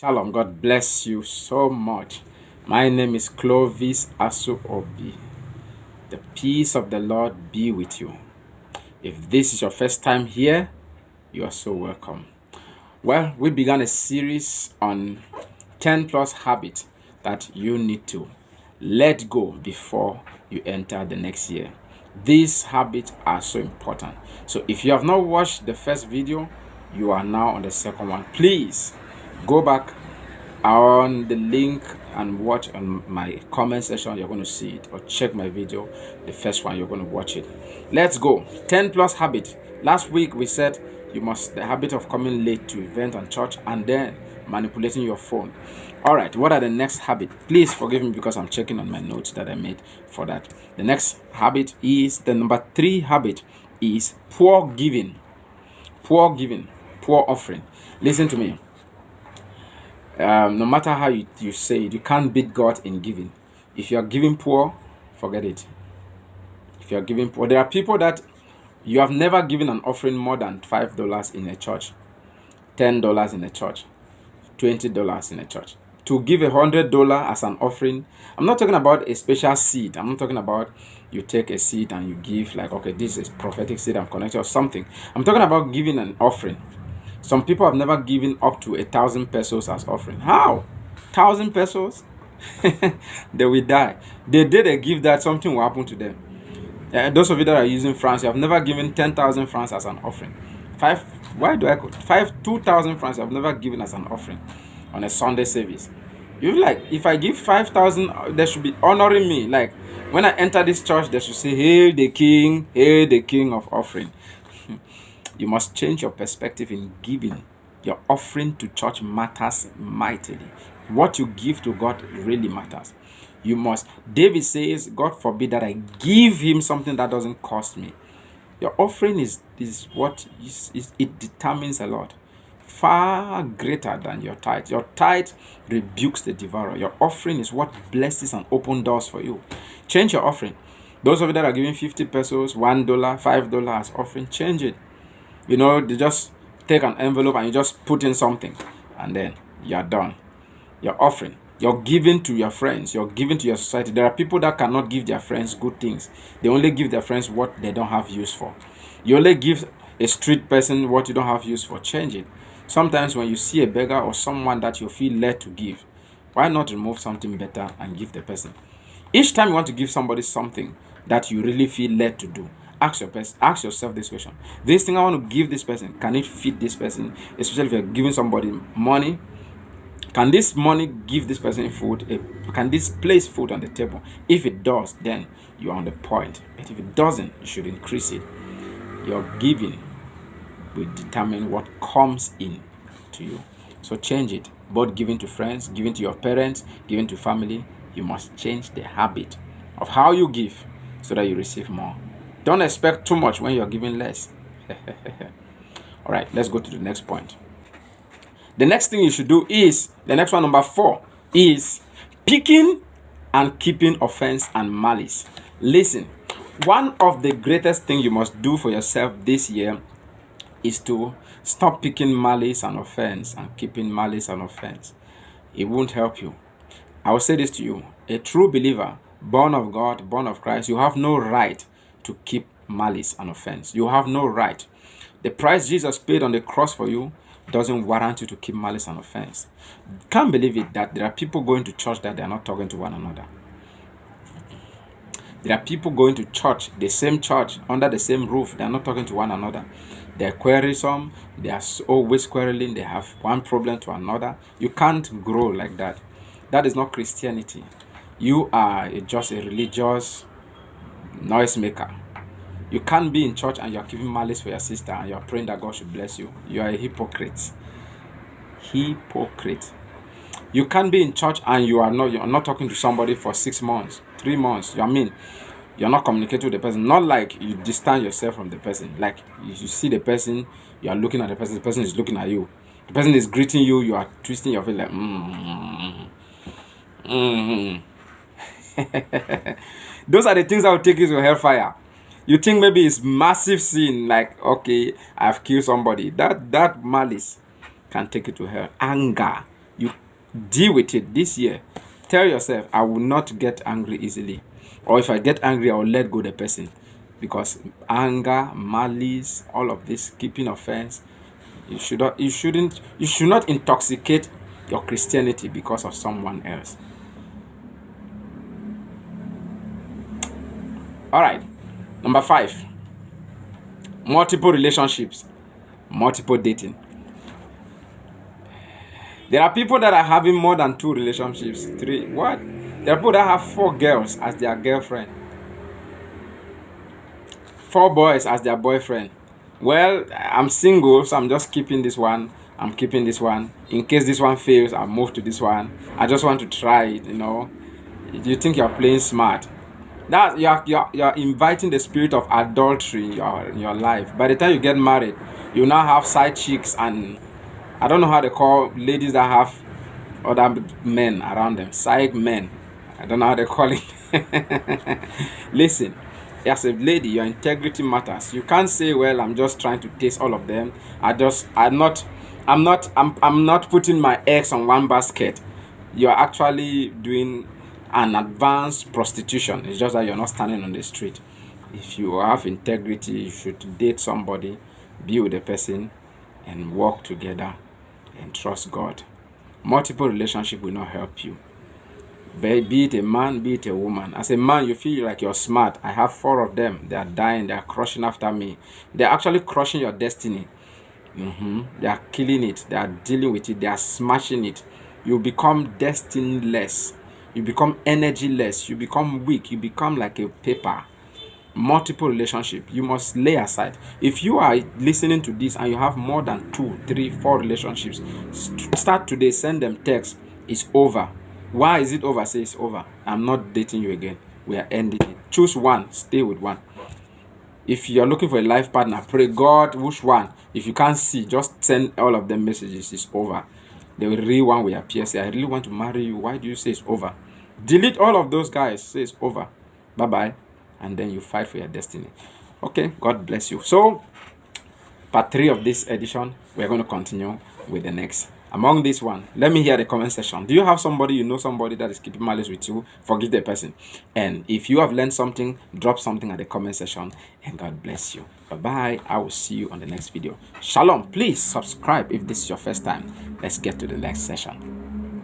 Shalom, God bless you so much. My name is Clovis Asuobi. The peace of the Lord be with you. If this is your first time here, you are so welcome. Well, we began a series on 10 plus habits that you need to let go before you enter the next year. These habits are so important. So if you have not watched the first video, you are now on the second one. Please go back on the link and watch on my comment section. You're going to see it, or check my video, the first one, you're going to watch it. Let's go. 10 plus habit. Last week we said the habit of coming late to event and church, and then manipulating your phone. All right, what are the next habit? Please forgive me because I'm checking on my notes that I made for that. The next habit is the number 3 habit is poor giving. Poor offering. Listen to me. No matter how you say it, you can't beat God in giving. If you are giving poor, forget it. If you are giving poor, there are people that you have never given an offering more than $5 in a church, $10 in a church, $20 in a church. To give $100 as an offering, I'm not talking about a special seed. I'm not talking about you take a seed and you give, like, okay, this is prophetic seed, I'm connected or something. I'm talking about giving an offering. Some people have never given up to 1,000 pesos as offering. How? 1,000 pesos? They will die. The day they give that, something will happen to them. Those of you that are using francs, you have never given 10,000 francs as an offering. 2,000 francs I've never given as an offering on a Sunday service. You like, if I give 5,000, they should be honoring me. Like, when I enter this church, they should say, hail the king of offering. You must change your perspective in giving. Your offering to church matters mightily. What you give to God really matters. You must. David says, God forbid that I give him something that doesn't cost me. Your offering is what it determines a lot. Far greater than your tithe. Your tithe rebukes the devourer. Your offering is what blesses and opens doors for you. Change your offering. Those of you that are giving 50 pesos, $1, $5 as offering, change it. You know, they just take an envelope and you just put in something, and then you're done. You're offering. You're giving to your friends. You're giving to your society. There are people that cannot give their friends good things. They only give their friends what they don't have use for. You only give a street person what you don't have use for. Change it. Sometimes when you see a beggar or someone that you feel led to give, why not remove something better and give the person? Each time you want to give somebody something that you really feel led to do, ask yourself this question. This thing I want to give this person, can it fit this person? Especially if you're giving somebody money. Can this money give this person food? Can this place food on the table? If it does, then you're on the point. But if it doesn't, you should increase it. Your giving will determine what comes in to you. So change it. Both giving to friends, giving to your parents, giving to family. You must change the habit of how you give so that you receive more. Don't expect too much when you're giving less. All right, let's go to the next point. The next thing you should do is, the next one, number 4, is picking and keeping offense and malice. Listen, one of the greatest things you must do for yourself this year is to stop picking malice and offense and keeping malice and offense. It won't help you. I will say this to you. A true believer, born of God, born of Christ, you have no right to keep malice and offense. You have no right. The price Jesus paid on the cross for you doesn't warrant you to keep malice and offense. Can't believe it that there are people going to church that they are not talking to one another. There are people going to church, the same church, under the same roof, they are not talking to one another. They are quarrelsome, they are always quarreling, they have one problem to another. You can't grow like that. That is not Christianity. You are just a religious noisemaker. You can't be in church and you're keeping malice for your sister and you're praying that God should bless you. You are a hypocrite. You can't be in church and you're not talking to somebody for 6 months, 3 months. You're not communicating with the person. Not like you distance yourself from the person. Like you see the person, you are looking at the person is looking at you. The person is greeting you, you are twisting your face like Those are the things that will take you to hellfire. You think maybe it's massive sin, like, okay, I've killed somebody. That malice can take you to hell. Anger. You Deal with it this year. Tell yourself, I will not get angry easily. Or if I get angry, I will let go the person. Because anger, malice, all of this, keeping offense, you should not intoxicate your Christianity because of someone else. All right. Number 5. Multiple relationships, multiple dating. There are people that are having more than 2 relationships, 3. What? There are people that have 4 girls as their girlfriend, 4 boys as their boyfriend. Well, I'm single, so I'm just keeping this one. I'm keeping this one. In case this one fails, I'll move to this one. I just want to try it, You think you're playing smart. That you're inviting the spirit of adultery in your life. By the time you get married, you now have side chicks, and I don't know how they call ladies that have other men around them. Side men. I don't know how they call it. Listen, as a lady, your integrity matters. You can't say, well, I'm just trying to taste all of them. I'm not putting my eggs on one basket. You're actually doing an advanced prostitution. It's just that you're not standing on the street. If you have integrity, you should date somebody, be with a person, and work together and trust God. Multiple relationship will not help you. Be it a man, be it a woman. As a man, you feel like you're smart. I have 4 of them. They are dying. They are crushing after me. They are actually crushing your destiny. They are killing it. They are dealing with it. They are smashing it. You become destineless. You become energyless. You become weak. You become like a paper. Multiple relationship. You must lay aside. If you are listening to this and you have more than 2, 3, 4 relationships, start today. Send them text. It's over. Why is it over? Say it's over. I'm not dating you again. We are ending it. Choose one. Stay with one. If you're looking for a life partner, pray God which one. If you can't see, just send all of them messages. It's over. The real one will appear. Say, I really want to marry you. Why do you say it's over? Delete all of those guys. Say it's over. Bye-bye. And then you fight for your destiny. Okay. God bless you. So, part 3 of this edition, we're going to continue with the next. Among this one, let me hear the comment section. Do you have somebody, somebody that is keeping malice with you? Forgive the person. And if you have learned something, drop something at the comment section. And God bless you. Bye-bye. I will see you on the next video. Shalom. Please subscribe if this is your first time. Let's get to the next session.